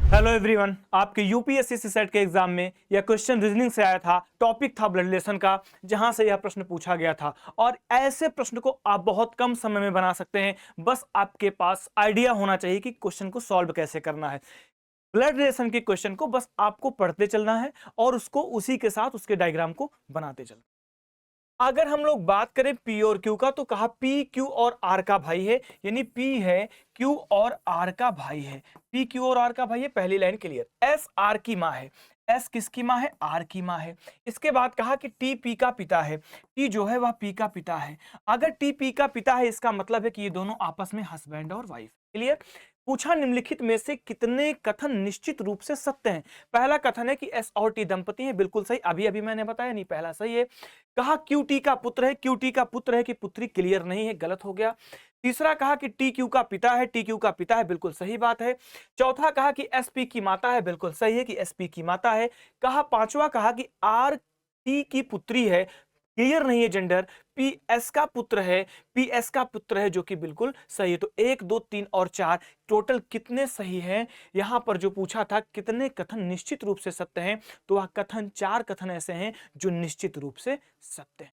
Hello everyone, आपके UPSC set के exam में यह क्वेश्चन रीजनिंग से आया था। टॉपिक था ब्लड रिलेशन का, जहां से यह प्रश्न पूछा गया था। और ऐसे प्रश्न को आप बहुत कम समय में बना सकते हैं। बस आपके पास आइडिया होना चाहिए कि क्वेश्चन को सॉल्व कैसे करना है। ब्लड रिलेशन के क्वेश्चन को बस आपको पढ़ते चलना है और उसको उसी के साथ उसके डायग्राम को बनाते चलना। अगर हम लोग बात करें पी और क्यू का, तो कहा पी क्यू और आर का भाई है, यानी पी है, क्यू और आर का भाई है। पी क्यू और आर का भाई है, पहली लाइन क्लियर। एस आर की मां है। एस किसकी मां है? आर की मां है। इसके बाद कहा कि टी पी का पिता है। टी जो है वह पी का पिता है। अगर टी पी का पिता है, इसका मतलब है कि ये दोनों आपस में हस्बैंड और वाइफ। क्लियर। पूछा निम्नलिखित में से कितने कथन निश्चित रूप से सत्य हैं। पहला कथन है कि एस और टी दंपति हैं, बिल्कुल सही, अभी अभी मैंने बताया, नहीं पहला सही है। कहा क्यूटी का पुत्र है। क्यूटी का पुत्र है कि पुत्री, क्लियर नहीं है, गलत हो गया। तीसरा कहा कि टी क्यू का पिता है। टी क्यू का पिता है, बिल्कुल सही बात है। चौथा कहा कि एसपी की माता है, बिल्कुल सही है कि एसपी की माता है। कहा पांचवा कहा कि आर टी की पुत्री है, क्लियर नहीं है जेंडर। पी एस का पुत्र है। पी एस का पुत्र है, जो कि बिल्कुल सही है। तो 1 2 3 और 4 टोटल कितने सही हैं? यहां पर जो पूछा था कितने कथन निश्चित रूप से सत्य हैं, तो वह कथन 4 कथन ऐसे हैं जो निश्चित रूप से सत्य हैं।